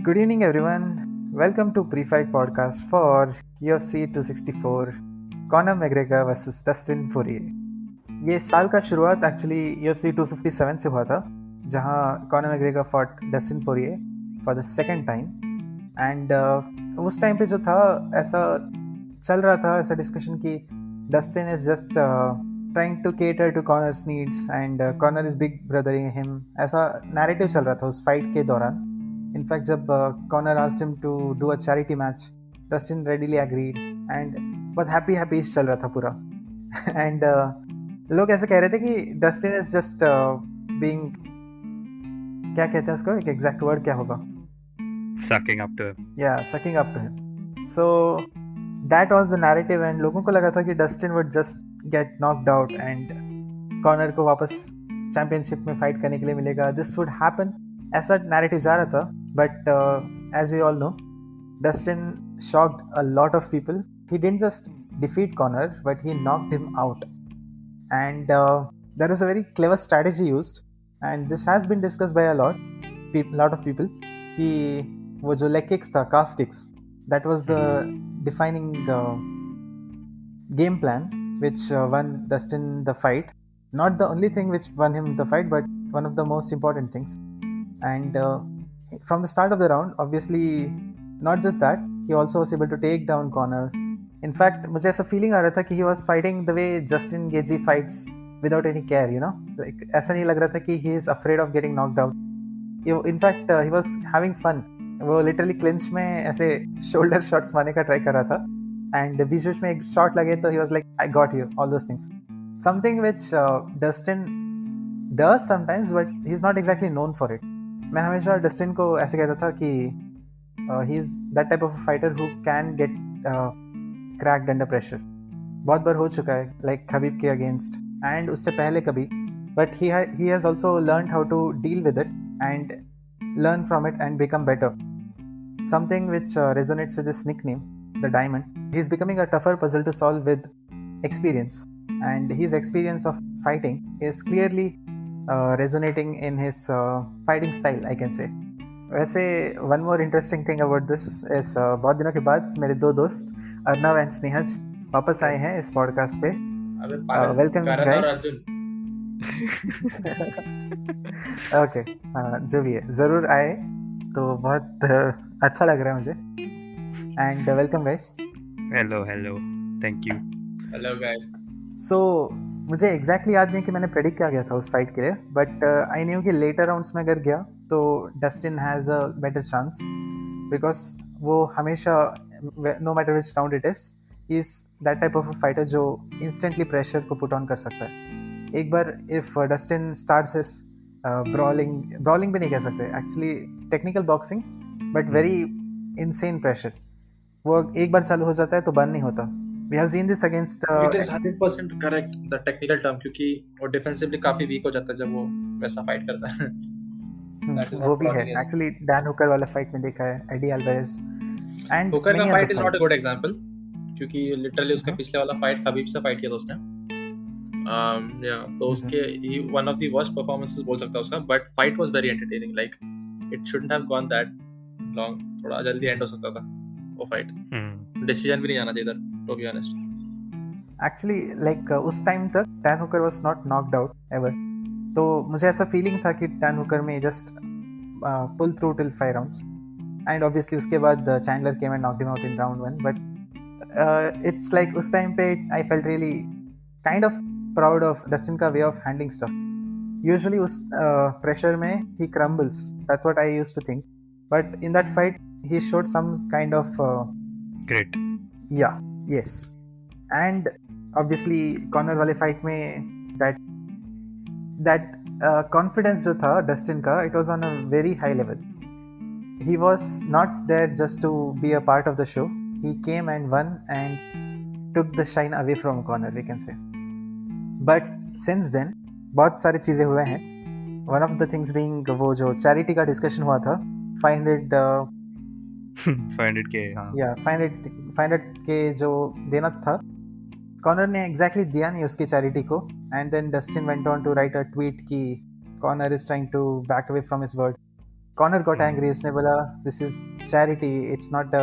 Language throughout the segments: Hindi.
Good evening, everyone. Welcome to Pre-Fight Podcast for UFC 264, Conor McGregor versus Dustin Poirier. ये साल का शुरुआत एक्चुअली UFC 257 से हुआ था, जहां Conor McGregor fought Dustin Poirier for the second time and उस टाइम पे जो था ऐसा चल रहा था ऐसा डिस्कशन कि Dustin is just trying to cater to Conor's needs and Conor is big brothering him, ऐसा नैरेटिव चल रहा था उस फाइट के दौरान. इनफैक्ट जब Conor asked him to do a charity match, Dustin readily agreed and बहुत हैप्पी चल रहा था पूरा. एंड लोग ऐसे कह रहे थे कि डस्टिन इज जस्ट बीइंग, क्या कहते हैं उसको, एक एग्जैक्ट वर्ड क्या होगा, sucking up to him. sucking up to him. So that was the narrative and लोगों को लगा था कि Dustin would just get knocked out and Conor को वापस चैंपियनशिप में फाइट करने के लिए मिलेगा. This would happen, ऐसा नैरेटिव जा रहा था. But as we all know, Dustin shocked a lot of people. He didn't just defeat Conor, but he knocked him out. And there was a very clever strategy used, and this has been discussed by a lot of people. कि वो जो leg kicks था, calf kicks, that was the defining game plan which won Dustin the fight. Not the only thing which won him the fight, but one of the most important things. And from the start of the round, obviously, not just that, he also was able to take down Conor. In fact, मुझे ऐसा feeling आ रहा था कि he was fighting the way Justin Gaethje fights without any care, you know, like ऐसा नहीं लग रहा था कि he is afraid of getting knocked out. In fact, he was having fun. वो literally clinch में ऐसे shoulder shots मारने का try कर रहा था, and बीच में एक shot लगे तो he was like, I got you, all those things. Something which Dustin does sometimes, but he's not exactly known for it. मैं हमेशा डस्टिन को ऐसे कहता था कि he is that type of fighter who can get cracked under pressure. बहुत बार हो चुका है, लाइक खबीब के अगेंस्ट एंड उससे पहले कभी. But he has also learn how to deal with it and learn from it and become better. Something which resonates with this nickname, the diamond. He is becoming a tougher puzzle to solve with experience, and his experience of fighting is clearly resonating in his fighting style, I can say. वैसे one more interesting thing about this is बहुत दिनों के बाद मेरे दो दोस्त अर्नव एंड स्नेहज वापस आए हैं इस पॉडकास्ट पे. Welcome guys. ओके, जो भी है ज़रूर आए तो बहुत अच्छा लग रहा है मुझे. And welcome guys. Hello, thank you. Hello guys. सो मुझे एग्जैक्टली याद नहीं कि मैंने प्रेडिक्ट क्या गया था उस फाइट के लिए, बट आई न्यू कि लेटर राउंड्स में अगर गया तो Dustin has a better chance, because वो हमेशा, no matter which round it is, he is that type of a fighter जो इंस्टेंटली प्रेशर को पुट ऑन कर सकता है. एक बार if Dustin starts his brawling भी नहीं कह सकते, actually technical boxing, but very insane pressure, वो एक बार चालू हो जाता है तो बंद नहीं होता. We have seen this against it is 100% correct, the technical term, क्योंकि वो डिफेंसिवली काफी वीक हो जाता है जब वो वैसा फाइट करता है. वो भी है एक्चुअली. डैन हुकर वाला फाइट में देखा है, एडी अल्वारेज एंड हुकर का fight is not a good example, क्योंकि लिटरली उसका पिछले वाला फाइट खबीब से फाइट किया था उसने. तो उसके ही one of the worst performances बोल सकता है उसका, but fight was very entertaining. Like it shouldn't have gone that long, थोड़ा जल्दी एंड हो सकता था वो फाइट. डिसीजन भी नहीं जाना चाहिए था, to be honest. Actually, like उस टाइम तक Dan Hooker was not knocked out ever. तो मुझे ऐसा फीलिंग था कि डैन हुकर में just pull through till 5 rounds. And obviously उसके बाद Chandler came and knocked him out in round 1. But it's like उस टाइम पे I felt really kind of proud of Dustin का way of handling stuff. Usually उस pressure में he crumbles. That's what I used to think. But in that fight he showed some kind of Great. Yeah. Yes, and obviously Conor वाले फाइट में that confidence जो था डस्टिन का, it was on a very high level. He was not there just to be a part of the show. He came and won and took the shine away from Conor, we can say. But since then बहुत सारी चीज़ें हुए हैं. One of the things being वो जो charity का discussion हुआ था, 500K, हाँ. 500K जो देना था, कॉनर ने एग्जैक्टली दिया नहीं उसकी चैरिटी को. And then Dustin went on to write a tweet कि Conor is trying to back away from his word. Conor got angry, उसने बोला this is charity, it's not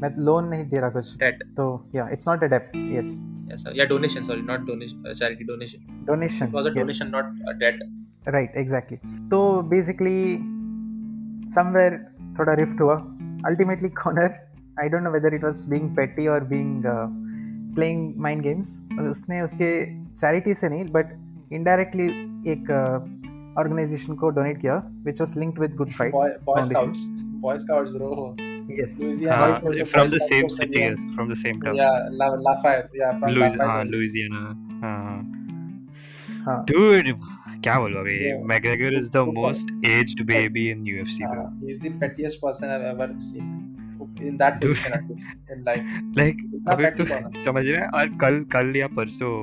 मैं लोन नहीं दे रहा कुछ, Debt. तो या इट्स नॉट अ डेब्ट, yes Yes, sir. Yeah, donation. Sorry, not donation. Charity donation. Donation, It was a donation, not a debt. Right exactly. तो बेसिकली समवेयर थोड़ा रिफ्ट हुआ. Ultimately Conor, I don't know whether it was being petty और बीइंग प्लेइंग माइंड गेम्स, उसने उसके चैरिटी से नहीं बट इनडायरेक्टली एक ऑर्गेनाइजेशन को डोनेट किया which was linked with good fight Boy Scouts. Boy Scouts, bro. Yes Louisiana. Boy Scouts from Boy the Scouts same को city, yeah. yes, from the same town. Yeah, Lafayette. Yeah, from Lafayette. Louisiana. हाँ. Dude, क्या बोलूं अभी? Yeah. McGregor is the most aged baby in UFC, bro. He's the pettiest person I've ever seen in that Dude. position in life. Like इतना अभी petty तो कौन है? समझ रहे हैं? और कल या परसों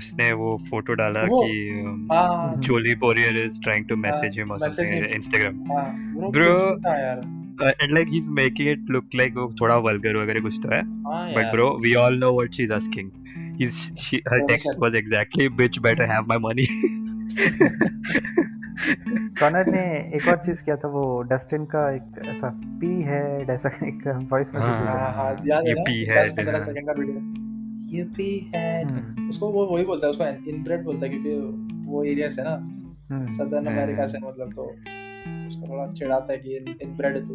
उसने वो फोटो डाला वो, कि हाँ, Jolie Poirier is trying to message him or message something him. on Instagram. हाँ, Bro. कुछ नहीं था यार. And like he's making it look like वो थोड़ा vulgar वगैरह कुछ तो है. हाँ But यार. bro, we all know what she's asking. Her text was exactly, bitch better have my money. Conor ने एक और चीज किया था, वो डस्टिन का एक ऐसा पी हेड ऐसा एक वॉइस मैसेज भेजा. हाँ, याद है ना? Yippee head, 10-15 हाँ. सेकंड का वीडियो. Yippee head. उसको वो वही बोलता है, उसको इनब्रेड बोलता है क्योंकि वो एरिया से ना सदर्न अमेरिका से, मतलब तो उसको थोड़ा चिढ़ाता है कि इनब्रेड है तू,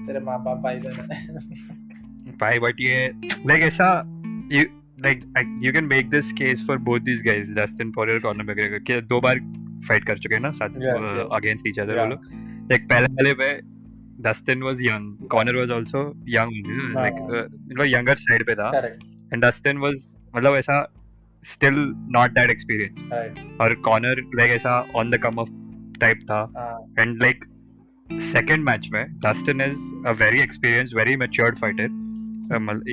तेरे माँ बाप भाई बहन है. भाई but ये like ऐसा you can make this case for both these guys, Dustin Poirier, Conor McGregor, कि 2 बार फाइट कर चुके हैं ना साथ अगेंस्ट ईच अदर वो लोग. like पहले वाले पे Dustin was young, Conor was also young, like younger side पे था. Correct. And Dustin was मतलब ऐसा still not that experienced. Right. और Conor like ऐसा on the come up type था. And like second match में Dustin is a very experienced, very matured fighter.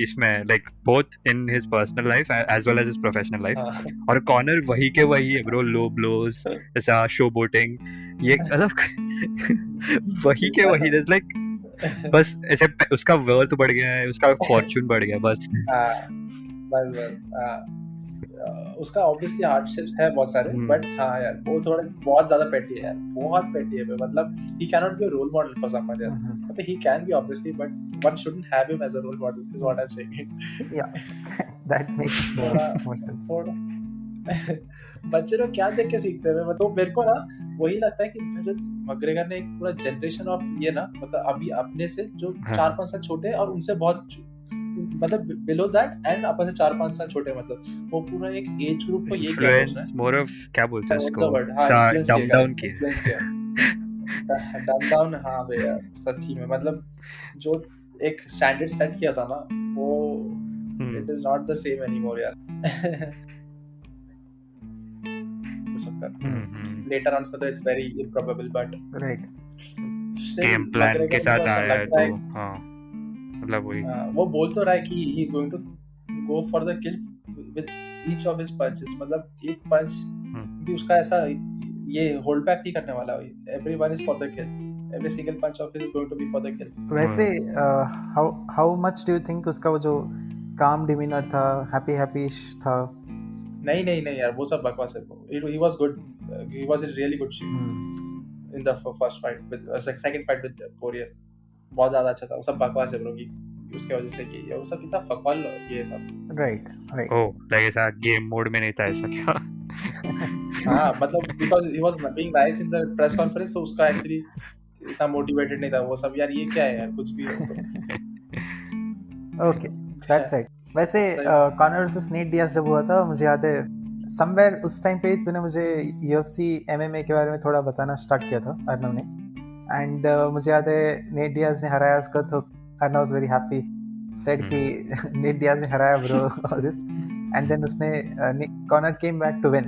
इसमें like both in his personal life as well as his professional life. और Conor वही के वही है bro, low blows, ऐसा showboating, ये मतलब वही के वही. There's like बस ऐसे उसका वर्थ बढ़ गया है, उसका फॉर्चून बढ़ गया बस. उसका ऑब्वियसली हार्डशिप्स है बहुत सारे, बट हाँ यार वो थोड़ा बहुत ज्यादा पेटी है यार, बहुत पेटी है. मतलब he cannot be a role model for someone यार. मतलब he can be obviously, but one shouldn't have him as a role model is what I'm saying. Yeah, that makes more sense. बच्चे लोग क्या देख के सीखते हैं? मतलब मेरे को ना वही लगता है कि जो मैकग्रेगर ने एक पूरा जनरेशन ऑफ ये ना, मतलब अभी अपने से जो 4-5 साल छोटे और उनसे बहुत मतलब बिलो दैट एंड अपन से 4-5 साल छोटे, मतलब वो पूरा एक एज ग्रुप को ये किया है उसने. मोर ऑफ क्या बोलते हैं इसको, डम डाउन किया. डम डाउन. हाँ भैया सच्ची में, मतलब जो एक स्टैंडर्ड सेट किया था ना वो it is not the same anymore यार. हो सकता है लेटर ऑन तो it's very improbable, but right game plan के साथ आया है तो हां मतलब वही वो बोल तो रहा है कि he is going to go for the kill with each of his punches. मतलब एक पंच भी उसका ऐसा ये होल्ड बैक नहीं करने वाला है. Everyone is for the kill, every single punch of his is going to be for the kill. वैसे how much do you think उसका वो जो काम डिमीनर था, हैप्पी-हैप्पीश था? नहीं यार वो सब बकवास है. he was good, he was in really good shape in the first fight with second fight with Poirier. बहुत ज्यादा अच्छा था. वो सब बकवास है ब्रो की उसके वजह से कि ये वो सब कितना फकवाल ये सब. राइट ओह लाइक ऐसा गेम मोड में नहीं था ऐसा क्या? हाँ मतलब because he was being nice in the press conference, so उसका actually इतना मोटिवेटेड नहीं था वो सब. यार ये क्या है यार, कुछ भी हो तो. Okay that's right. वैसे कॉनर वर्सेस नेट डियाज जब हुआ था, मुझे याद है समवेयर उस टाइम पे तूने मुझे UFC MMA के बारे में थोड़ा बताना स्टार्ट किया था अर्नव ने. एंड मुझे याद है नेट डियाज ने हराया उसको, तो Arnav was very happy, said कि नेट डियाज ने हराया bro all this. And then उसने Conor came back to win.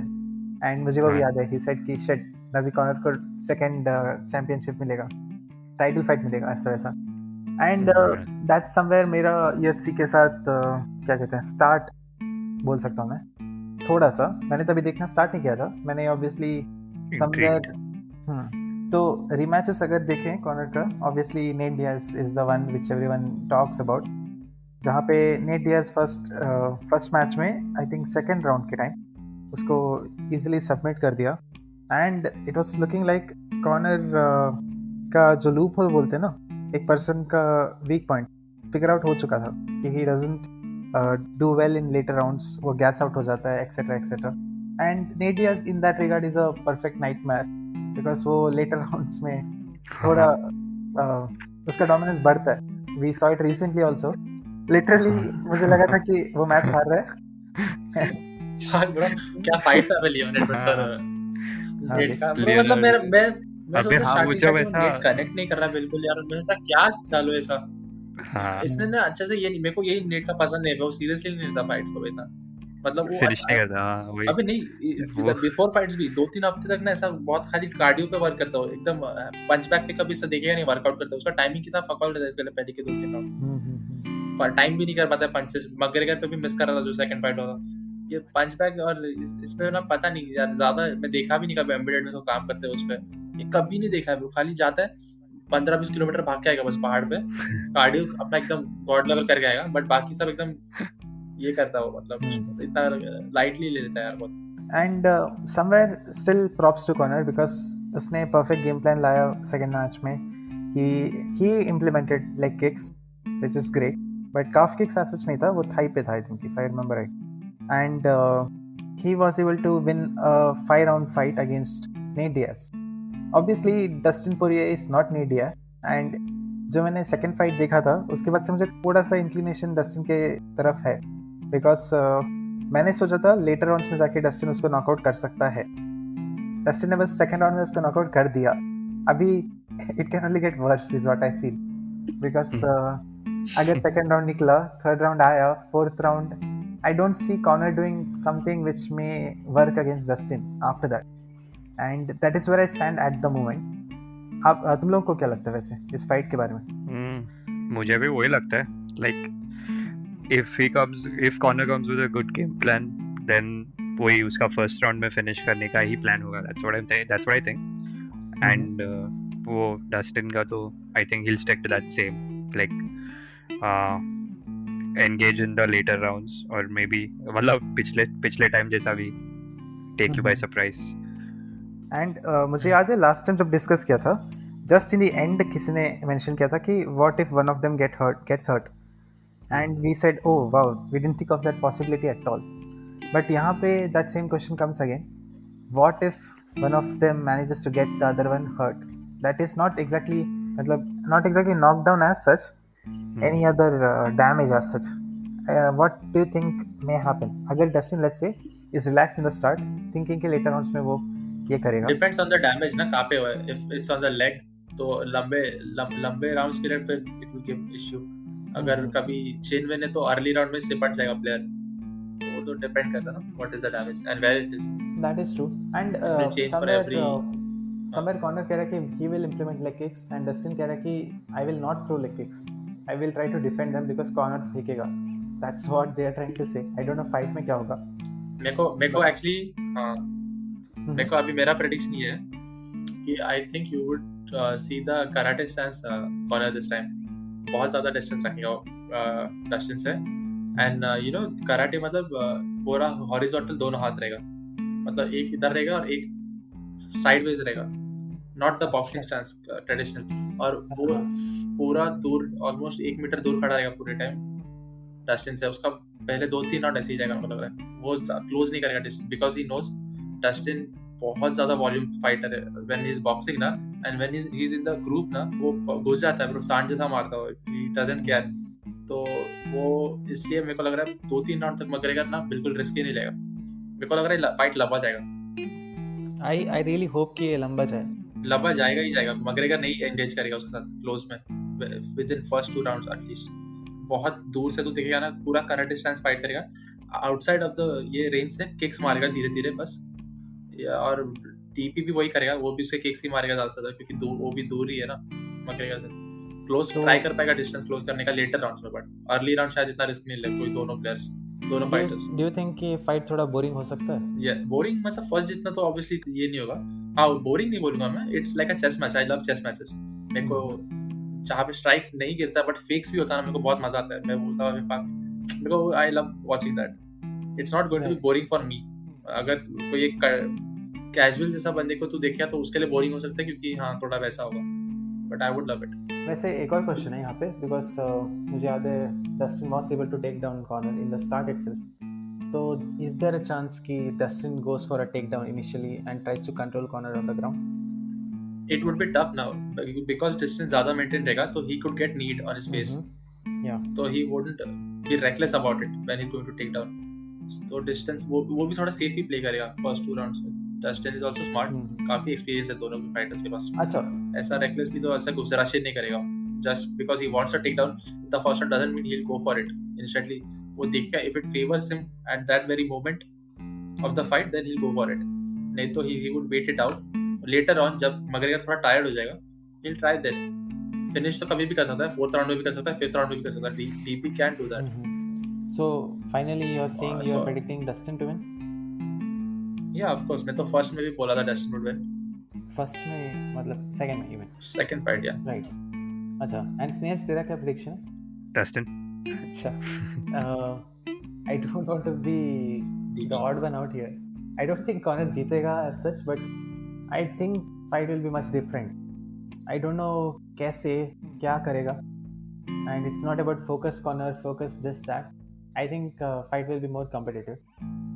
And मुझे वो भी याद है, ही सेड कि शिट अभी कॉनर को सेकंड चैंपियनशिप मिलेगा, टाइटल फाइट मिलेगा ऐसा वैसा. एंड दैट्स समवेयर मेरा UFC के साथ क्या कहते हैं स्टार्ट बोल सकता हूँ मैं थोड़ा सा. मैंने तभी देखना स्टार्ट नहीं किया था, मैंने ऑब्वियसली समवेयर तो रीमैचेस अगर देखें कॉनर का, obviously Nate Diaz is the one which everyone talks about, जहाँ पे नेट डियाज फर्स्ट मैच में आई थिंक सेकेंड राउंड के टाइम उसको इजीली सबमिट कर दिया. And it was looking like Conor का जो लूप होल बोलते हैं ना, एक पर्सन का वीक पॉइंट फिगर आउट हो चुका था कि he doesn't do well in later rounds, वो गैस आउट हो जाता है etcetera etcetera. And Nate Diaz in that regard is a perfect nightmare because वो लेटर राउंड्स में थोड़ा उसका डोमिनेंस बढ़ता है. We saw it recently also. Literally मुझे लगा था कि वो मैच हार रहा है. फक ब्रो, क्या फाइट्स है लियोनेड बट सर नेट का ब्रो. मतलब मैं सोचा स्टार्टिंग में नेट कनेक्ट नहीं कर रहा बिल्कुल यार. मैं सोचा क्या चालू है इसका. इसने ना अच्छे से ये नहीं, मेरे को यही नेट का पसंद नहीं है. वो सीरियसली नहीं लेता फाइट्स को इतना. मतलब वो फिनिश नहीं करता. अभी नहीं, बिफोर फाइट्स भी 2-3 हफ्ते तक ना ऐसा बहुत खाली कार्डियो पे वर्क करता हो एकदम. पंच बैक पे कभी ऐसा देखेगा नहीं वर्कआउट करता. उसका टाइमिंग कितना फक आउट है इसके लिए पहले के 2-3 राउंड. पर टाइम भी नहीं कर पाता पंचेस. मैकग्रेगर पे भी मिस कर रहा था जो सेकंड फाइट होता. ये पंच बैक और इसमें ना पता नहीं यार, ज्यादा मैं देखा भी नहीं कभी एम्बेडेड में तो काम करते हैं उस पे. ये कभी नहीं देखा है ब्रो. खाली जाता है 15-20 किलोमीटर भाग के आएगा बस पहाड़ पे. कार्डियो अपना एकदम गॉड लेवल करके आएगा. बट बाकी सब एकदम ये करता हो, मतलब इतना लाइटली ले लेता है यार बहुत. And somewhere still props to corner because उसने परफेक्ट गेम प्लान लाया सेकंड मैच में. He implemented leg kicks which is great but calf kicks ऐसा नहीं था. वो थाई पे था I think if I remember right. And he was able to win a 5-round fight against Nate Diaz. Obviously Dustin Poirier is not Nate Diaz. And जो मैंने सेकंड फाइट देखा था उसके बाद से मुझे थोड़ा सा इंक्लिनेशन डस्टिन के तरफ है बिकॉज मैंने सोचा था लेटर राउंड्स में जाके डस्टिन उसको नॉकआउट कर सकता है. डस्टिन ने बस सेकंड राउंड में उसको नॉकआउट कर दिया. अभी it can only get worse is what I feel because अगर सेकंड राउंड निकला, थर्ड राउंड आया, fourth round, I don't see Conor doing something which may work against Dustin after that. And that is where I stand at the moment. आप तुम लोगों को क्या लगता है वैसे इस फाइट के बारे में? मुझे भी वही लगता है. Like if Conor comes with a good game plan, then वही उसका फर्स्ट राउंड में फिनिश करने का ही प्लान होगा. That's what I think. And वो Dustin का तो I think he'll stick to that same, like engage in the later rounds or maybe मतलब पिछले टाइम जैसा भी take you by surprise. And मुझे याद है लास्ट टाइम जब डिस्कस किया था जस्ट इन द एंड किसी ने मेंशन किया था कि what if one of them gets hurt and we said oh wow we didn't think of that possibility at all. But यहाँ पे that same question comes again. What if one of them manages to get the other one hurt? That is not exactly knocked down as such, any other damage as such. What do you think may happen? अगर Dustin let's say is relaxed in the start thinking कि later rounds में वो ये करेगा. Depends on the damage ना कहाँ पे हुआ है. If it's on the leg तो लंबे rounds के लिए फिर it will give issue. अगर कभी chin में ने तो early round में सिपट जाएगा player. तो वो तो depend करता ना what is the damage and where it is. That is true. And somewhere Conor कह रहा है कि he will implement leg kicks and Dustin कह रहा है कि I will not throw leg kicks. I will try to defend them because Conor फेंकेगा. That's what they are trying to say. I don't know fight में क्या होगा. मेरे को actually मेरे को अभी मेरा prediction ये है कि I think you would see the karate stance Conor this time. बहुत ज़्यादा distance रखेगा Dustin से. And you know karate मतलब पूरा horizontal दोनों हाथ रहेगा. मतलब एक इधर रहेगा और एक sideways रहेगा. Not the boxing stance traditional. और वो पूरा दूर ऑलमोस्ट 1 मीटर दूर खड़ा रहेगा पूरे टाइम डस्टिन से. उसका पहले 2-3 राउंड ऐसे ही जाएगा हमको लग रहा है. वो क्लोज नहीं करेगा distance because he knows Dustin बहुत ज़्यादा वॉल्यूम फाइटर है. व्हेन ही इज बॉक्सिंग ना and when he is in the group ना वो घुस जाता है ब्रो. सांड जैसा मारता है. He doesn't care. तो वो इसलिए मेरे को लग रहा है 2-3 राउंड तक मैकग्रेगर ना बिल्कुल रिस्क ही नहीं लेगा. मेरे को लग रहा है फाइट लंबा जाएगा. I really hope कि ये लंबा जाएगा ही जाएगा. मैकग्रेगर नहीं एंगेज करेगा उसके साथ क्लोज में with in first 2 rounds at least. बहुत दूर से तो देखेगा ना पूरा कराटे स्टैंस फाइट करेगा. आउटसाइड ऑफ द ये रेंज से किक्स मारेगा धीरे धीरे बस. और टीपी भी वही करेगा. वो भी उसके किक्स ही मारेगा ज़्यादा से ज़्यादा क्योंकि वो भी दूर ही है ना मैकग्रेगर से. क्लोज ट्राई कर पाएगा डिस्टेंस क्लोज करने का लेटर राउंड्स में. बट अर्ली राउंड शायद इतना रिस्क नहीं ले कोई दोनों फाइटर्स. डू यू थिंक कि फाइट थोड़ा बोरिंग हो सकता है? या बोरिंग मतलब फर्स्ट जितना तो ऑब्वियसली ये नहीं होगा. हाँ बोरिंग नहीं बोलूंगा मैं. It's like a chess match. I love chess matches. मेरे को जहाँ पे स्ट्राइक्स नहीं गिरता बट फेक्स भी होता है ना मेरे को बहुत मजा आता है. मैं बोलता हूँ मेरे को I love watching that. It's not going to be boring for me. अगर कोई एक कैजुअल जैसा बंदे को तू देखेगा तो उसके लिए बोरिंग हो सकता है क्योंकि हाँ थोड़ा वैसा होगा. but I would love it. वैसे एक और क्वेश्चन है यहाँ पे बिकॉज मुझे याद है Dustin was able to take down Conor in the start itself. तो इज देयर अ चांस कि Dustin goes for a take down initially and tries to control Conor on the ground? It would be tough now because distance ज़्यादा maintain रहेगा, तो he could get need on his face. Yeah. तो he wouldn't be reckless about it when he's going to take down. तो distance वो भी थोड़ा safe ही play करेगा first 2 rounds में. Dustin is also smart. काफी experience है दोनों fighters के पास. अच्छा. ऐसा recklessly तो ऐसा कुछ rush नहीं करेगा. Just because he wants a takedown, the first one doesn't mean he'll go for it instantly. वो देखेगा if it favors him at that very moment of the fight, then he'll go for it. नहीं तो he would wait it out. Later on जब McGregor थोड़ा tired हो जाएगा, he'll try then. Finish तो कभी भी कर सकता है, 4th round में भी कर सकता है, 5th round में भी कर सकता है. DP can't do that. So finally you're saying you're predicting Dustin to win? Yeah, of course. मैं तो first में भी बोला था Dustin would win. First में मतलब second में even? Second fight, yeah. Right. अच्छा. And Sneha तेरा क्या prediction है? Dustin. अच्छा. I don't want to be the odd one out here. I don't think Conor जीतेगा as such, but I think fight will be much different. I don't know कैसे क्या करेगा, and it's not about focus Conor, focus this that. I think fight will be more competitive.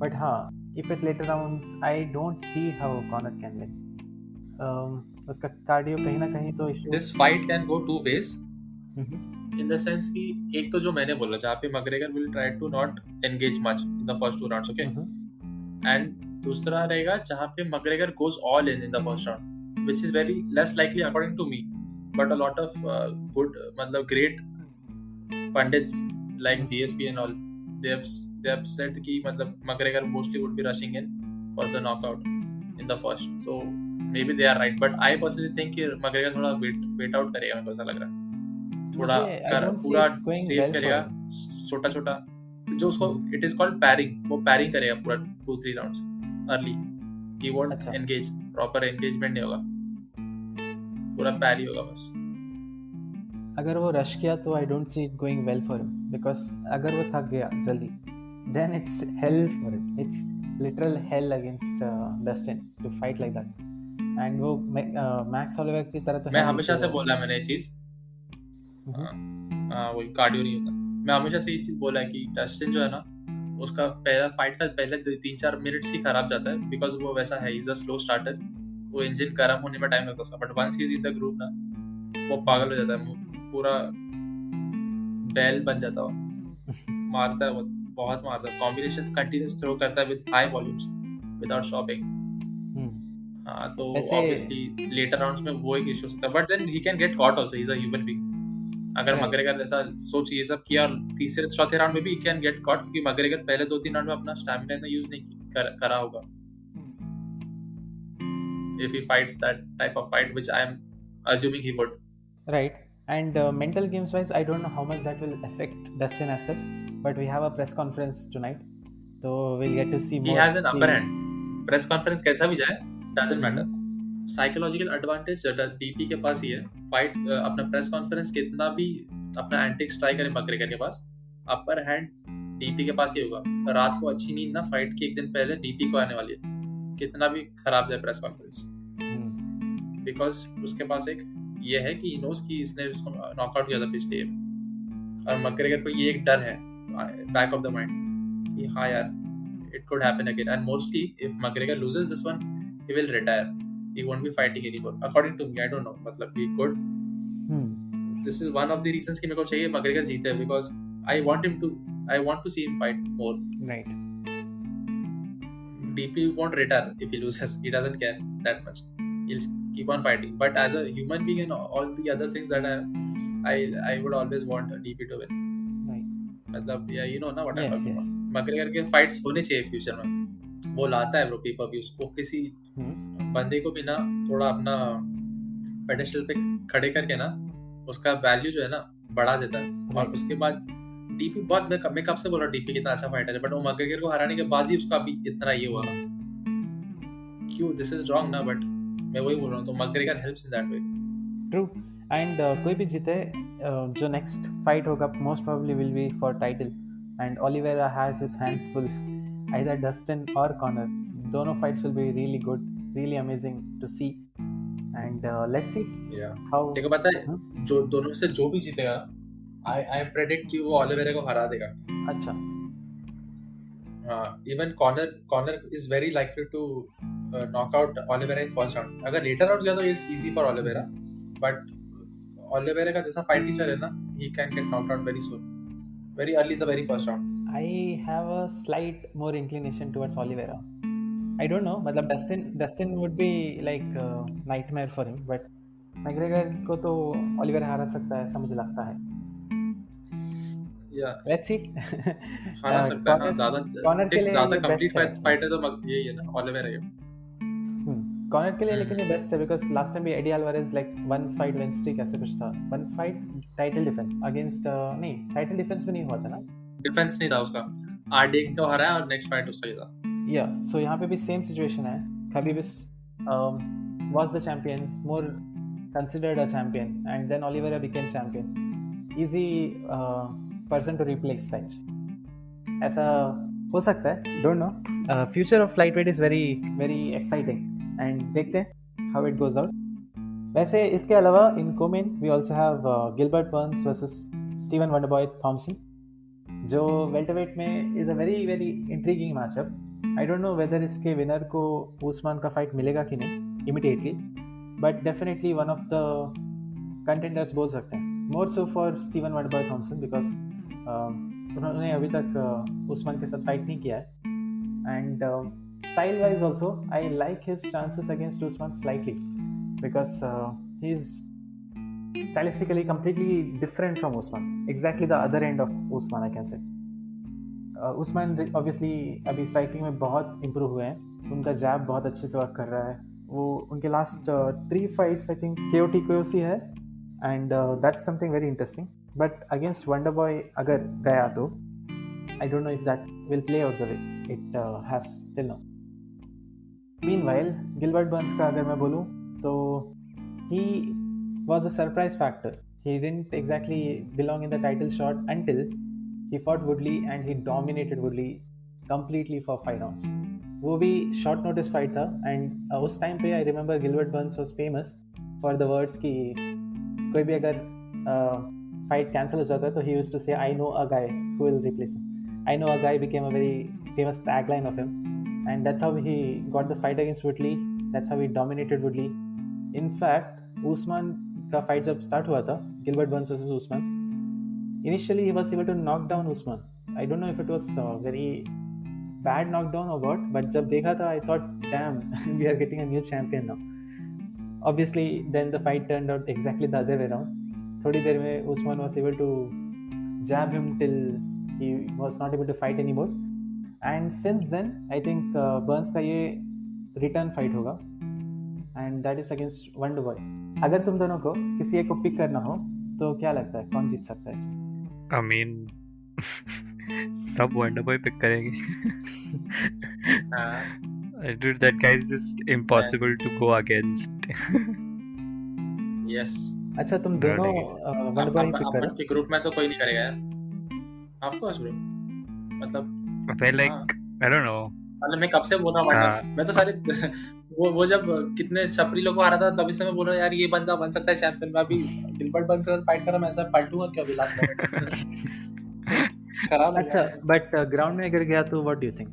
But हाँ, if it's later rounds, I don't see how Conor can win. उसका cardio कहीं ना कहीं तो issue. This fight can go two ways. In the sense कि एक तो जो मैंने बोला जहाँ पे McGregor will try to not engage much in the first 2 rounds, okay? And दूसरा रहेगा जहाँ पे McGregor goes all in the first round, which is very less likely according to me. But a lot of good, मतलब great pundits like GSP and all, they have said कि मतलब McGregor mostly would be rushing in for the knockout in the first. So maybe they are right, but I personally think कि McGregor थोड़ा wait out करेगा, मेरे को ऐसा लग रहा है. थोड़ा पूरा सेफ करेगा, छोटा जो उसको it is called parrying, वो parrying करेगा पूरा 2-3 rounds early. He won't engage, proper engagement नहीं होगा, पूरा parry होगा बस. अगर वो रश किया तो I don't see it going well for him, because अगर वो थक गया जल्दी, then it's hell for him. It's literal hell against Dustin to fight like that. And वो Max Holloway की तरह तो मैं हमेशा से बोला मैंने ये चीज, वही कार्डियो नहीं होता. मैं हमेशा से ये चीज बोला है कि डस्टिन जो है ना, उसका पहला फाइट का पहले 3-4 मिनट्स ही खराब जाता है, बिकॉज वो वैसा है, इज अ स्लो स्टार्टर, वो इंजन गर्म होने में टाइम लगता है. But once he is in the group ना, वो पागल हो जाता है, पूरा बैल बन जाता है, मारता है, वो बहुत मारता है, कॉम्बिनेशंस कंटीन्यूअस थ्रो करता है with high volumes without stopping. हाँ, तो ऑब्वियसली लेटर राउंड्स में वो एक इशू हो सकता है, but then he can get caught also, he is a human being. अगर McGregor ऐसा सोच ये सब किया और तीसरे चौथे राउंड में भी कैन गेट कॉट, क्योंकि McGregor पहले 2-3 राउंड में अपना स्टैमिना इतना यूज नहीं करा होगा. If he fights that type of fight, which I am assuming he would. Right. And mental games wise, I don't know how much that will affect Dustin as such, but we have a press conference tonight, so we'll get to see more. He has an upper hand. Press conference कैसा भी जाए, doesn't matter. Psychological advantage DP के पास ही है. फाइट अपना प्रेस कॉन्फ्रेंस कितना भी अपना एंटिक्स ट्राई करे McGregor के पास, अपर हैंड डीपी के पास ही होगा. रात को अच्छी नींद ना फाइट के एक दिन पहले डीपी को आने वाली है, कितना भी खराब जाए प्रेस कॉन्फ्रेंस, बिकॉज उसके पास एक ये है कि नोस कि इसने इसको नॉकआउट किया था पिछले ईयर, और McGregor को ये एक डर है बैक ऑफ द माइंड कि हाँ यार it could happen again, and mostly if McGregor loses this one, he will retire. He won't be fighting anymore, according to me. I don't know, मतलब he could. This is one of the reasons कि मेरे को चाहिए McGregor जीते, because I want to see him fight more. Right. DP won't retire if he loses. He doesn't care that much. He'll keep on fighting. But as a human being and all the other things that I would always want DP to win. Right. मतलब yeah, you know ना what I'm Yes, talking yes. about. McGregor के fights होने चाहिए फ्यूचर में. वो लाता है bro pay-per-view, उसको किसी बंदे को भी ना थोड़ा अपना पेडेस्टल पे खड़े करके ना उसका वैल्यू जो है ना बढ़ा देता है. और उसके बाद डीपी बहुत, मैं कब से बोल रहा हूँ डीपी कितना अच्छा फाइटर है, बट वो McGregor को हराने के बाद ही उसका भी इतना ये हुआ. क्यों? दिस इज रॉन्ग ना, बट मैं वही बोल रहा हूँ, तो McGregor helps in that way. True. And कोई भी जीते, जो नेक्स्ट फाइट होगा most probably will be for title, and Oliveira has his hands full, either Dustin और कॉनर. दोनों fights will be really good, really amazing to see. and let's see Yeah. how. देखो पता है जो दोनों से जो भी जीतेगा I predict कि वो ओलिवेरा को हरा देगा. अच्छा. Even Conor is very likely to knock out Oliveira in first round. अगर later round गया तो it's easy for Oliveira, but Oliveira का जैसा fighting चले ना, he can get knocked out very soon, very early in the very first round. I have a slight more inclination towards Oliveira. I don't know, मतलब Dustin would be like a nightmare for him, but McGregor को तो Oliveira हरा सकता है, ऐसा मुझे लगता है. Yeah. Let's see. हरा सकता है. Conor के लिए ज़्यादा ये complete best है. fight है तो यही है ना, Oliveira है. Conor के लिए लेकिन ये बेस्ट है because last time भी Eddie Alvarez like one fight win streak ऐसे कुछ था. One fight title defense against नहीं title defense भी नहीं हुआ था ना. Defense नहीं था उसका. RDA को हराया और next fight उसका ही था. Yeah, so यहाँ पे भी same situation है. Khabib is was the champion, more considered a champion, and then Oliveira became champion. Easy person to replace types. ऐसा हो सकता है. Don't know. Future of lightweight is very very exciting, and देखते हैं how it goes out. वैसे इसके अलावा in co-main we also have Gilbert Burns versus Stephen Wonderboy Thompson, जो welterweight में is a very very intriguing matchup. I don't know whether इसके विनर को उस्मान का फाइट मिलेगा कि नहीं immediately, but definitely one of the contenders बोल सकते हैं. More so for Stephen Wonderboy Thompson because उन्होंने अभी तक उस्मान के साथ फाइट नहीं किया है, and style wise also I like his chances against Usman slightly because he's stylistically completely different from Usman, exactly the other end of Usman I can say. Usman obviously अभी स्ट्राइकिंग में बहुत इम्प्रूव हुए हैं. उनका जैब बहुत अच्छे से वर्क कर रहा है. वो उनके last 3 fights I think KOC है, and that's something very interesting. But against Wonderboy अगर गया तो आई don't know if that will play out the way it has till now. Meanwhile Gilbert Burns का अगर मैं बोलूँ तो he was a surprise factor. He didn't exactly belong in the title shot until he fought Woodley and he dominated Woodley completely for 5 rounds. वो भी short notice fight था, and उस time पे I remember Gilbert Burns was famous for the words कि कोई भी अगर fight cancel हो जाता है तो he used to say I know a guy who will replace him. I know a guy became a very famous tagline of him, and that's how he got the fight against Woodley. That's how he dominated Woodley. In fact, Usman का fight जब start हुआ था Gilbert Burns versus Usman, initially he was able to knock down Usman. I don't know if it was very bad knockdown or what, but जब देखा था I thought damn we are getting a new champion now. Obviously then the fight turned out exactly the other way around. थोड़ी देर में Usman was able to jab him till he was not able to fight anymore, and since then I think Burns का ये return fight होगा, and that is against Wonderboy. अगर तुम दोनों को किसी एक को पिक करना हो तो क्या लगता है कौन जीत सकता है इसमें? I mean, सब Wonderboy पिक करेंगे. Dude, that guy is just impossible to go against. Yes. अच्छा तुम दोनों Wonderboy पिक करो. अपन के ग्रुप में तो कोई नहीं करेगा यार. Of course bro. मतलब I like I don't know. मतलब मैं कब से बोल रहा हूँ मैं तो सारे वो जब कितने छपरी लोग को आ रहा था तभी से मैं बोल रहा यार ये बंदा बन सकता है चैंपियन. मैं अभी गिलबर्ट बर्न्स के साथ फाइट कर रहा मैं ऐसा पलटूंगा क्या अभी लास्ट मोमेंट खराब. अच्छा बट ग्राउंड में अगर गया तो what do you think?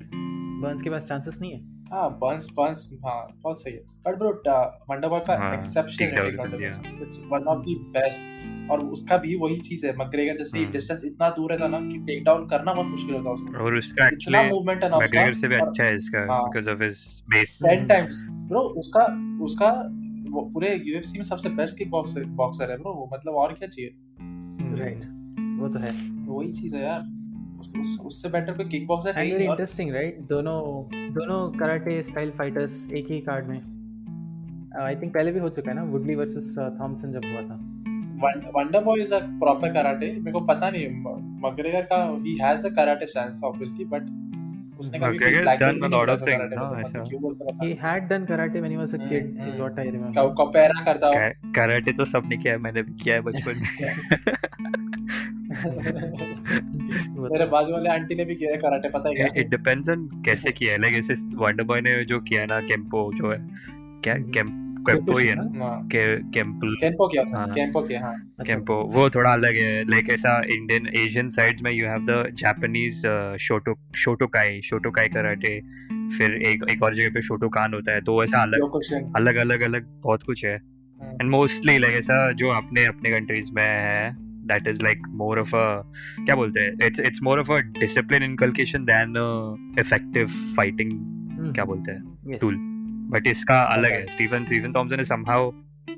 Burns के पास चांसेस नहीं है. हाँ बर्न्स हाँ बहुत सही है. बट ब्रो वंडरबॉय का एक्सेप्शनल है. It's one of the best. और उसका भी वही चीज है मैकग्रेगर जैसे डिस्टेंस इतना दूर रहता ना कि टेक डाउन करना बहुत मुश्किल होता है उसको. और उसका इतना मूवमेंट है ना उसका मैकग्रेगर से भी अच्छा है इसका because of his base 10 times. Bro उसका वो पूरे UFC में सबसे बेस्ट किक बॉक्सर है ब्रो वो. मतलब और क्या चाहिए. राइट वो तो है. वही चीज है यार. उससे बेटर कोई किक बॉक्सर है. Very interesting right. दोनों कराटे स्टाइल फाइटर्स एक ही कार्ड में. आई थिंक पहले भी हो चुका है ना वुडली वर्सेस थॉमसन जब हुआ था. Wonderboy is a proper karate. मेरे को पता नहीं मैकग्रेगर का he has the karate stance obviously but उसने कभी ब्लैक बेल्ट नहीं लॉट ऑफ थिंग्स ऐसा. He had done karate when he was a kid is what I remember. Compare करता हूं. कराटे तो सबने किया है. मैंने भी किया है बचपन में. मेरे बाजू वाले आंटी ने भी किया है कराटे. पता है कैसे. इट डिपेंड्स ऑन कैसे किया है. लाइक ऐसे वंडरबॉय ने जो किया ना केम्पो जो है क्या केम्पो ही है ना, केम्पो क्या केम्पो क्या हाँ केम्पो वो थोड़ा अलग है, लाइक ऐसा इंडियन एशियन साइड में you have the Japanese Shotokai karate, फिर एक और जगह पे शोटोकान होता है, तो ऐसा अलग अलग बहुत कुछ है। एंड मोस्टली लाइक ऐसा जो अपने कंट्रीज में है, that is like more of a, क्या बोलते हैं, it's more of a discipline inculcation than effective fighting, क्या बोलते हैं, टूल। बट इसका अलग है, Stephen Thompson is somehow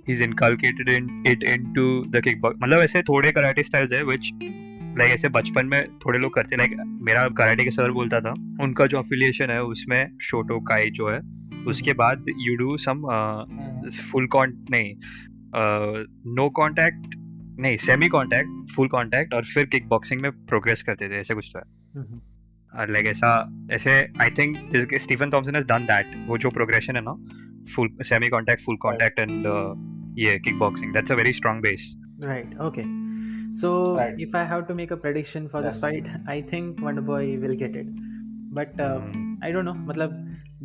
he's inculcated it into the kickbox, मतलब ऐसे थोड़े कराटे स्टाइल्स है which लाइक ऐसे बचपन में थोड़े लोग करते, लाइक मेरा कराटे के सर बोलता था उनका जो अफिलिएशन है उसमें शोटोकाई जो है, उसके बाद you do some full no contact नहीं, सेमी कॉन्टैक्ट, फुल कॉन्टैक्ट, और फिर किक बॉक्सिंग में प्रोग्रेस करते थे, ऐसे कुछ तो है। और लाइक ऐसे I think Stephen Thompson has done that, वो जो प्रोग्रेशन है ना, full semi contact, full contact, and kickboxing, that's a very strong base. Right, okay. So if I have to make a prediction for this fight, I think Wonder Boy will get it, but I don't know, matlab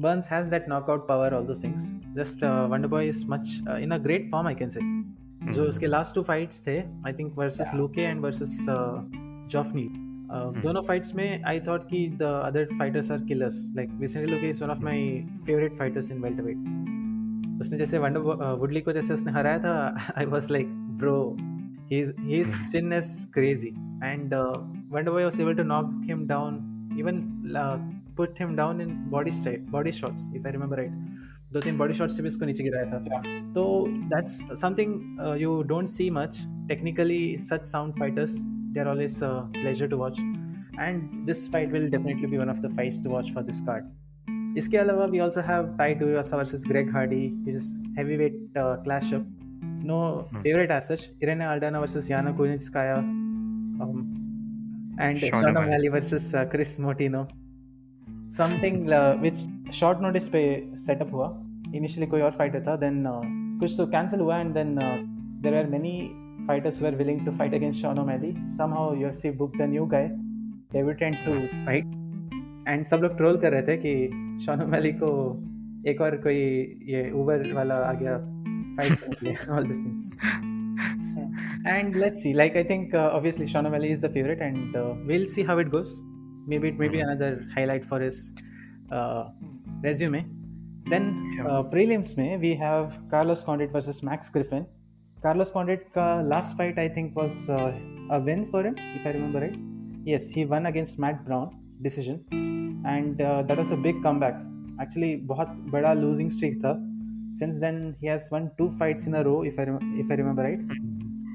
Burns has that knockout power, all those things, just Wonder Boy is much in a great form, I can say. जो उसके last 2 fights थे, I think versus Luque and versus Geoff Neal, दोनों fights में I thought कि the other fighters are killers, like Vicente Luque is one of my favorite fighters in welterweight. उसने जैसे वुडली को जैसे उसने हराया था, I was like bro, his chin is crazy, and Wonder Boy was able to knock him down, even put him down in body shots, if I remember right. 2-3 body shots से भी उसको नीचे गिराया था, तो that's something you don't see much technically. Such sound fighters, they're always a pleasure to watch, and this fight will definitely be one of the fights to watch for this card. इसके अलावा we also have Tai Tuivasa versus Greg Hardy, which is heavyweight clash up. No favorite as such. Irene Aldana versus Yana Kunitskaya, and Sean O'Malley versus Chris Motino. Something which short notice पे setup हुआ. Initially कोई और fighter था, then कुछ तो cancel हुआ, and then there were many fighters who were willing to fight against Sean O'Malley. Somehow UFC booked a new guy, debutant to fight. And सब लोग ट्रोल कर रहे थे कि शॉन ओमैली को एक और कोई ये उबर वाला आ गया फाइट करने के लिए, all this things, and let's see, like I think obviously Sean O'Malley is the favourite, and we will see how it goes. Maybe it may be another highlight for his resume. Then prelims में we have Carlos Condit versus Max Griffin. Carlos Condit का last fight I think was a win for him, if I remember right. Yes, he won against Matt Brown decision, and that was a big comeback. Actually बहुत बड़ा losing streak था. Since then he has won 2 fights in a row, if I remember right,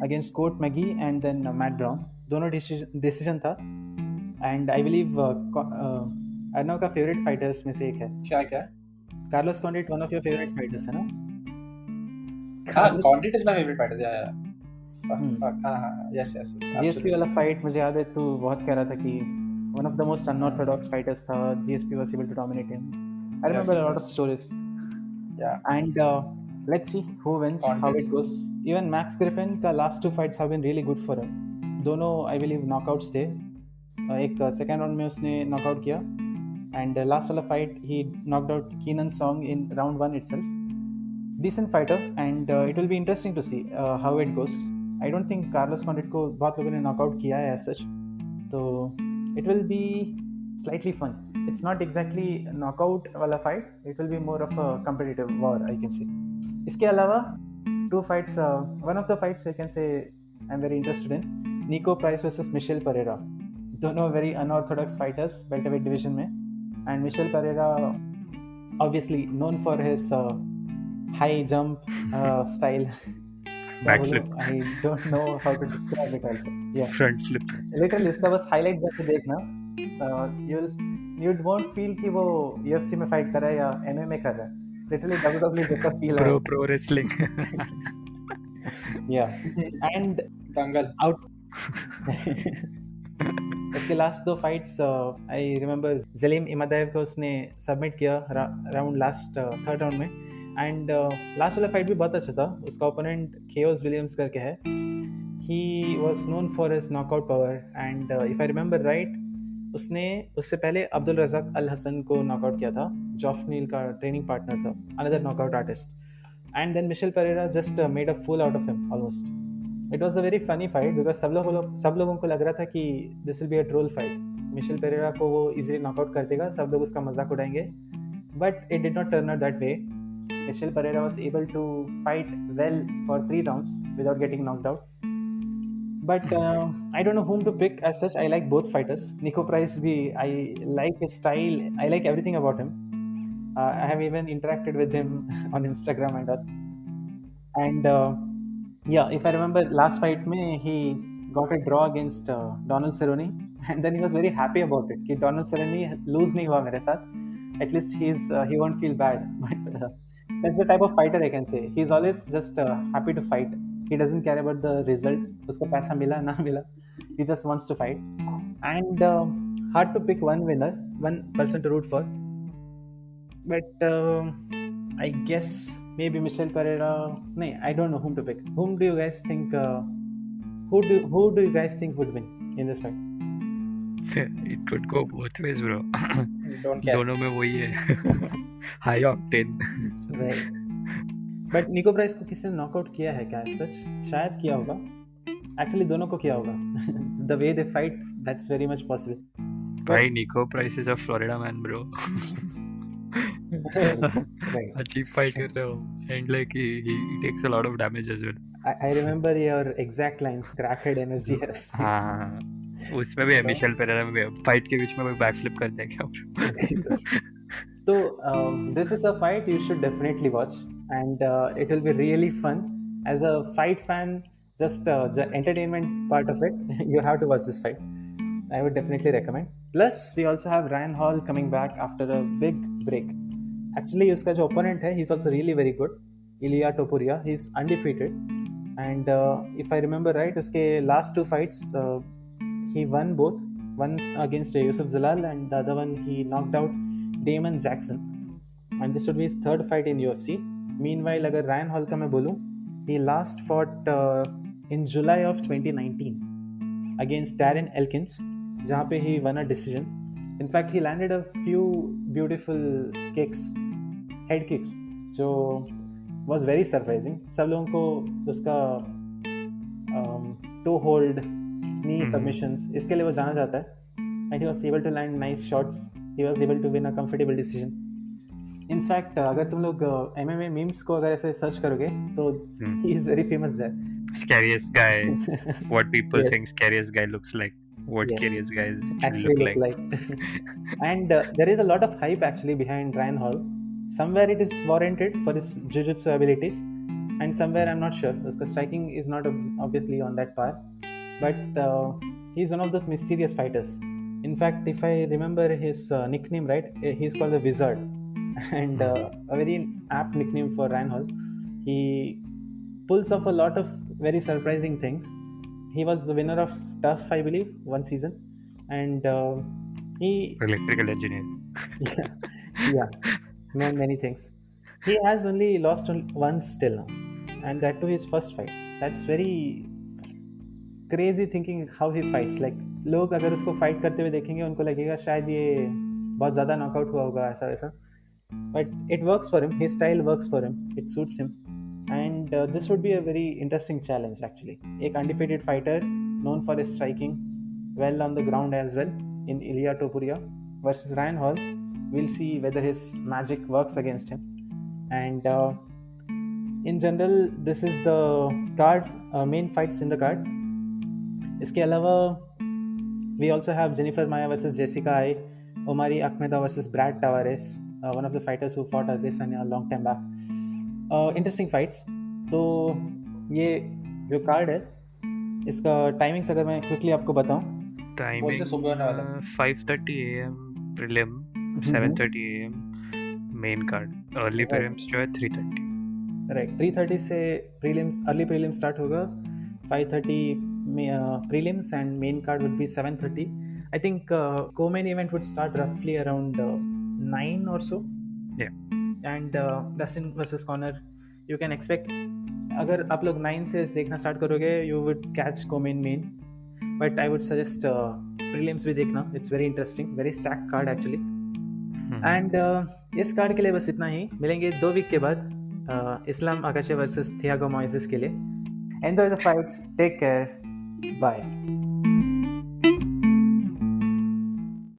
against Court McGee and then Matt Brown. दोनों decision था, and I believe अर्नव का favorite fighters में से एक है. क्या? Carlos Condit, one of your favorite fighters है ना? Condit is my favorite fighter. Yeah. Yes. GSP वाला fight मुझे याद है, तू बहुत कह रहा था कि one of the most unorthodox fighters था, GSP was able to dominate him. I remember a lot of stories. Yeah. And let's see who wins, how it goes. Even Max Griffin का last 2 fights have been really good for him. दोनों I believe knockouts थे. एक second round में उसने knockout किया, and last वाला fight he knocked out Keenan Song in round 1 itself. Decent fighter, and it will be interesting to see how it goes. I don't think Carlos Condit को बहुत लोगों ने knockout किया है as such, तो it will be slightly fun. It's not exactly knockout wala fight, it will be more of a competitive war, I can say. इसके अलावा 2 fights, one of the fights I can say I'm very interested in, Nico Price versus Michel Pereira. दोनों very unorthodox fighters welterweight division में, and Michel Pereira obviously known for his high jump style. Backflip. I don't know how to describe it also. Yeah. Front flip. Literally उसका बस highlights जाके देखना, you won't feel कि वो UFC में fight कर रहा है या MMA कर रहा है. Literally WWE जैसा feel है. Pro wrestling. Yeah. And Dangal out. उसके last 2 fights I remember Zelim Imadaev को उसने submit किया round last 3rd round में, एंड लास्ट वाला फाइट भी बहुत अच्छा था. उसका ओपोनेंट केओस विलियम्स करके है. He was known for his knockout power, and if I remember right उसने उससे पहले अब्दुल रज़ाक अल हसन को नॉकआउट किया था. जॉफ नील का ट्रेनिंग पार्टनर था, another knockout artist. and then Michel Pereira just made a fool out of him almost. It was a very funny fight because सब लोगों को लग रहा था कि this will be a troll fight. Michel Pereira को वो easily knockout कर देगा, सब लोग उसका मजाक उड़ाएंगे, but it did not turn out that way. Michel Pereira was able to fight well for 3 rounds without getting knocked out. But I don't know whom to pick as such. I like both fighters. Nico Price bhi, I like his style. I like everything about him. I have even interacted with him on Instagram and all. And yeah, if I remember last fight mein, he got a draw against Donald Cerrone, and then he was very happy about it. Ki Donald Cerrone lose nahi hua mere saath. At least he won't feel bad. But that's the type of fighter I can say. He's always just happy to fight. He doesn't care about the result. Usko paisa mila na mila. He just wants to fight. And hard to pick one winner, one person to root for. But I guess maybe Michel Pereira. No, I don't know whom to pick. Whom do you guys think? Who do you guys think would win in this fight? It could go both ways, bro. Don't care. दोनों में वही है. High octane. Right. But Nico Price को किसी ने नॉकआउट किया है क्या? सच शायद किया होगा. Actually दोनों को किया होगा. The way they fight, that's very much possible. भाई Nico Price is a Florida man, bro. Right. अजीब fight कर रहे हो. And like he takes a lot of damage as well. I remember your exact lines. Crackhead energy has. हाँ. उसमें भी है मिशेल पेरेरा में भी है. फाइट के बीच में कोई बैकफ्लिप कर दे क्या? So this is a fight you should definitely watch, and it will be really fun. As a fight fan, just the entertainment part of it, you have to watch this fight. I would definitely recommend. Plus, we also have Ryan Hall coming back after a big break. Actually, उसका जो opponent है, he's also really very good. Ilia Topuria, he's undefeated, and if I remember right, उसके last 2 fights, he won both. One against Yusuf Zalal, and the other one he knocked out Damon Jackson. And this would be his 3rd fight in UFC. Meanwhile, अगर Ryan Hall का मैं बोलूँ, he last fought in July of 2019 against Darren Elkins, जहाँ पे he won a decision. In fact, he landed a few beautiful kicks, head kicks, जो was very surprising. सब लोगों को उसका toe hold, knee submissions, इसके लिए वो जाना जाता है. And he was able to land nice shots. He was able to win a comfortable decision. In fact, अगर तुम लोग MMA memes को अगर ऐसे सर्च करोगे तो he is very famous there. Scariest guy. What people Yes. think scariest guy looks like. What Yes. scariest guys Actually look like. And there is a lot of hype actually behind Ryan Hall. Somewhere it is warranted for his jiu-jitsu abilities, and somewhere I'm not sure. His striking is not obviously on that par, but he's one of those mysterious fighters. In fact, if I remember his nickname right, he's called the Wizard, and a very apt nickname for Ryan Hall. He pulls off a lot of very surprising things. He was the winner of TUF, I believe, one season, and he electrical engineer. yeah, many things. He has only lost once till now, and that too his first fight. That's very crazy thinking how he fights. Like लोग अगर उसको फाइट करते हुए देखेंगे उनको लगेगा शायद ये बहुत ज़्यादा नॉकआउट हुआ होगा ऐसा वैसा. But it works for him. His style works for him. It suits him. And this would be a very interesting challenge actually. एक undefeated fighter known for his striking, well on the ground as well, in Ilia Topuria versus Ryan Hall. We'll see whether his magic works against him. And in general, this is the card, main fights in the card. इसके अलावा we also have Jennifer Maia versus Jessica Ai, Omari Akhmeda versus Brad Tavares, one of the fighters who fought Adesanya a long time back. Interesting fights. तो ये जो कार्ड है इसका टाइमिंग्स अगर मैं क्विकली आपको बताऊं, Timing सुबह होने वाला है. 5:30 AM prelim, 7:30 AM main card. Early prelims जो है 3:30. राइट 3:30 से प्रीलिम्स, अर्ली प्रीलिम्स स्टार्ट होगा. 5:30 prelims, and main card would be 7:30. I think co-main event would start roughly around 9 or so. Yeah. And Dustin versus Conor, you can expect, अगर आप लोग 9 से देखना स्टार्ट करोगे you would catch co-main main, but I would suggest prelims भी देखना. It's very interesting, very stacked card actually. And इस कार्ड के लिए बस इतना ही. मिलेंगे 2 वीक के बाद इस्लाम आकाशे वर्सेस थियागो मोइसेस के लिए. Enjoy the fights, take care, bye.